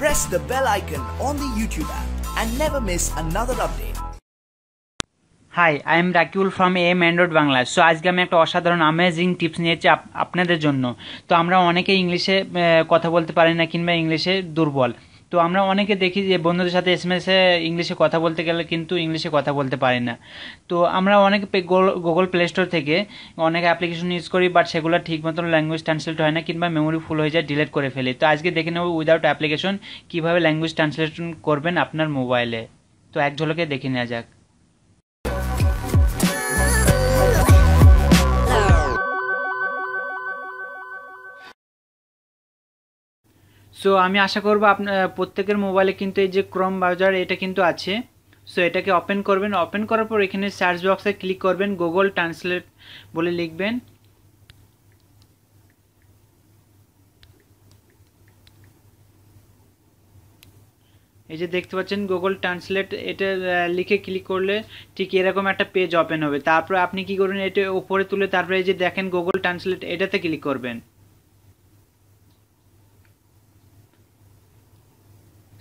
Press the bell icon on the YouTube app and never miss another update. Hi I am Rakiul from M Android Bangla. So আজকে আমি একটা অসাধারণ amazing tips নিয়েছি আপনাদের জন্য। তো আমরা অনেকে ইংলিশে কথা বলতে পারি না কিংবা ইংলিশে দুর্বল। তো আমরা অনেকে দেখি যে বন্ধুদের সাথে এসএমএসে ইংলিশে কথা বলতে গেলে কিন্তু ইংলিশে কথা বলতে পারি না। তো আমরা অনেকে গুগল প্লে স্টোর থেকে অনেক অ্যাপ্লিকেশন ইউজ করি, বাট সেগুলো ঠিক মতন ল্যাঙ্গুয়েজ ট্রান্সলেট হয় না কিংবা মেমোরি ফুল হয়ে যায়, ডিলিট করে ফেলি। তো আজকে দেখে নেব উইদাউট অ্যাপ্লিকেশন কীভাবে ল্যাঙ্গুয়েজ ট্রান্সলেশন করবেন আপনার মোবাইলে। তো এক ঝলকে দেখে নেওয়া যাক। সো আমি আশা করব আপনার প্রত্যেকের মোবাইলে কিন্তু এই যে ক্রোম ব্রাউজার এটা কিন্তু আছে। সো এটাকে ওপেন করবেন। ওপেন করার পর এখানে সার্চ বক্সে ক্লিক করবেন, গুগল ট্রান্সলেট বলে লিখবেন। এই যে দেখতে পাচ্ছেন গুগল ট্রান্সলেট, এটা লিখে ক্লিক করলে ঠিক এরকম একটা পেজ ওপেন হবে। তারপর আপনি কি করবেন, এটা উপরে তুলে তারপরে এই যে দেখেন গুগল ট্রান্সলেট, এটাতে ক্লিক করবেন।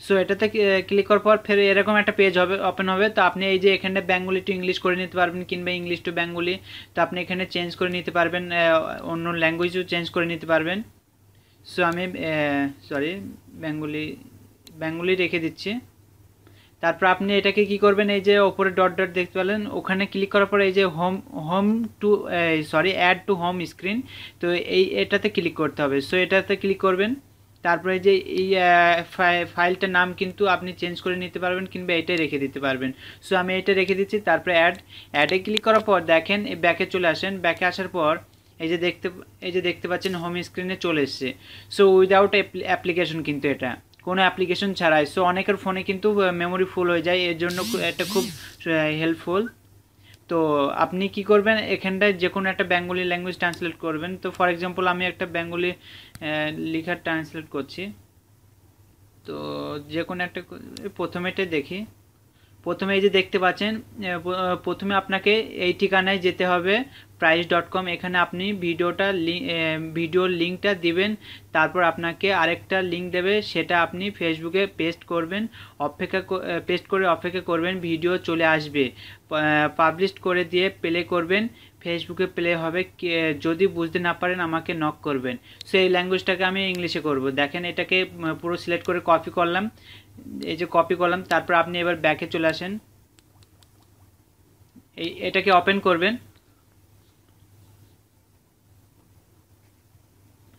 সো এটাতে ক্লিক করার পর ফের এরকম একটা পেজ হবে ওপেন হবে। তো আপনি এই যে এখানে বেঙ্গলি টু ইংলিশ করে নিতে পারবেন কিংবা ইংলিশ টু বেঙ্গলি। তো আপনি এখানে চেঞ্জ করে নিতে পারবেন, অন্য ল্যাঙ্গুয়েজও চেঞ্জ করে নিতে পারবেন। সো আমি বেঙ্গলি রেখে দিচ্ছি। তারপর আপনি এটাকে কি করবেন, এই যে ওপরে ডট ডট দেখতে পেলেন, ওখানে ক্লিক করার পর এই যে অ্যাড টু হোম স্ক্রিন, তো এটাতে ক্লিক করতে হবে। সো এটাতে ক্লিক করবেন। তারপরে যে এই ফাইলটার নাম কিন্তু আপনি চেঞ্জ করে নিতে পারবেন কিংবা এটাই রেখে দিতে পারবেন। সো আমি এটা রেখে দিচ্ছি। তারপরে অ্যাডে ক্লিক করার পর দেখেন ব্যাকে চলে আসেন। ব্যাকে আসার পর এই যে দেখতে পাচ্ছেন হোম স্ক্রিনে চলে এসছে। সো উইদাউট অ্যাপ্লিকেশন, কিন্তু এটা কোনো অ্যাপ্লিকেশন ছাড়াই। সো অনেকের ফোনে কিন্তু মেমোরি ফুল হয়ে যায়, এর জন্য এটা খুব হেল্পফুল। তো আপনি কি করবেন, এখানটায় যে কোনো একটা বেঙ্গলি ল্যাঙ্গুয়েজ ট্রান্সলেট করবেন। তো ফর এক্সাম্পল আমি একটা বেঙ্গলি লেখা ট্রান্সলেট করছি। তো যে কোনো একটা প্রথমেটাই দেখি। প্রথমে এই যে দেখতে পাচ্ছেন, প্রথমে আপনাকে এই ঠিকানায় যেতে হবে price.com। এখানে আপনি ভিডিওর লিঙ্কটা দিবেন। তারপর আপনাকে আরেকটা লিঙ্ক দেবে, সেটা আপনি ফেসবুকে পেস্ট করে অপেক্ষা করবেন, ভিডিও চলে আসবে। পাবলিশ করে দিয়ে প্লে করবেন, ফেসবুকে প্লে হবে। যদি বুঝতে না পারেন আমাকে নক করবেন। সো এই ল্যাঙ্গুয়েজটাকে আমি ইংলিশে করব। দেখেন এটাকে পুরো সিলেক্ট করে কপি করলাম, এই যে কপি করলাম। তারপর আপনি এবার ব্যাকে চলে আসেন, এটাকে ওপেন করবেন।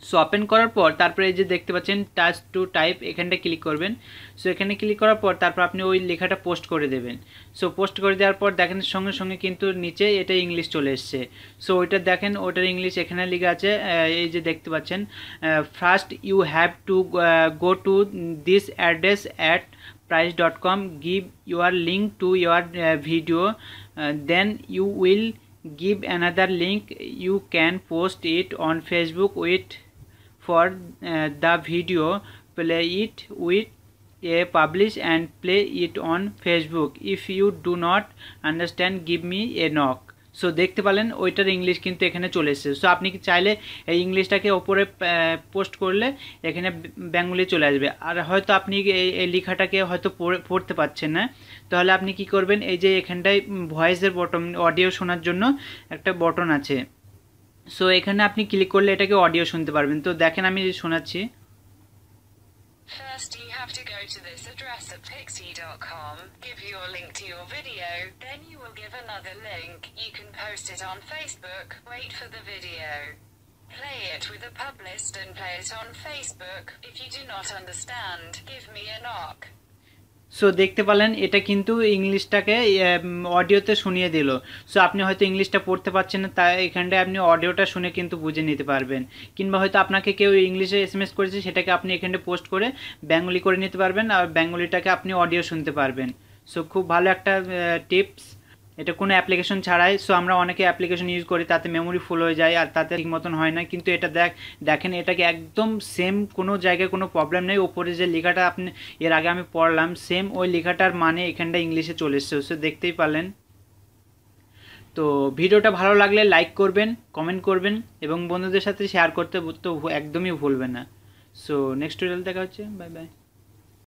সো ওপেন করার পর তারপরে এই যে দেখতে পাচ্ছেন টাচ টু টাইপ, এখানটা ক্লিক করবেন। সো এখানে ক্লিক করার পর তারপর আপনি ওই লেখাটা পোস্ট করে দেবেন। সো পোস্ট করে দেওয়ার পর দেখেন সঙ্গে সঙ্গে কিন্তু নিচে এটা ইংলিশ চলে এসছে। সো ওইটা দেখেন, ওটার ইংলিশ এখানে লেখা আছে, এই যে দেখতে পাচ্ছেন, first you have to go to this address at price.com, give your link to your video, then you will give another link, you can post it on Facebook, wait for the video, play it with a publish and play it on Facebook. If you do not understand, give me a knock. So দেখতে পেলেন ওইটার English কিন্তু এখানে চলে এসেছে। So আপনি কি চাইলে এই ইংলিশটাকে ওপরে পোস্ট করলে এখানে বেঙ্গলি চলে আসবে। আর হয়তো আপনি এই লেখাটাকে হয়তো পড়তে পারছেন না, তাহলে আপনি কি করবেন, এই যে এখানটায় ভয়েসের বটন, অডিও শোনার জন্য একটা বটন আছে। সো এখানে আপনি ক্লিক করলে এটাকে অডিও শুনতে পারবেন। তো দেখেন আমি শোনাচ্ছি। First you have to go to this address at pixie.com, give your link to your video, then you will give another link, you can post it on Facebook, wait for the video, play it with a published and play it on Facebook. If you do not understand, give me a knock. So দেখতে পেলেন এটা কিন্তু ইংলিশটাকে অডিওতে শুনিয়ে দিল। So আপনি হয়তো ইংলিশটা পড়তে পারছেন না, তাই এখানটায় আপনি অডিওটা শুনে কিন্তু বুঝে নিতে পারবেন। কিংবা হয়তো আপনাকে কেউ ইংলিশে এসএমএস করেছে, সেটাকে আপনি এখানে পোস্ট করে বেঙ্গলি করে নিতে পারবেন, আর বেঙ্গলিটাকে আপনি অডিও শুনতে পারবেন। সো খুব ভালো একটা টিপস, এটা কোনো অ্যাপ্লিকেশন ছাড়াই। সো আমরা অনেকে অ্যাপ্লিকেশন ইউজ করি, তাতে মেমোরি ফুল হয়ে যায় আর তাতে ঠিক মতন হয় না, কিন্তু এটা দেখেন এটাকে একদম সেম, কোনো জায়গায় কোনো প্রবলেম নেই। ওপরে যে লেখাটা আপনি এর আগে আমি পড়লাম, সেম ওই লেখাটার মানে এখানটা ইংলিশে চলে এসছে। সো দেখতেই পারলেন। তো ভিডিওটা ভালো লাগলে লাইক করবেন, কমেন্ট করবেন এবং বন্ধুদের সাথে শেয়ার করতে তো একদমই ভুলবেন না। সো নেক্সট টিউটোরিয়াল দেখা হচ্ছে, বাই বাই।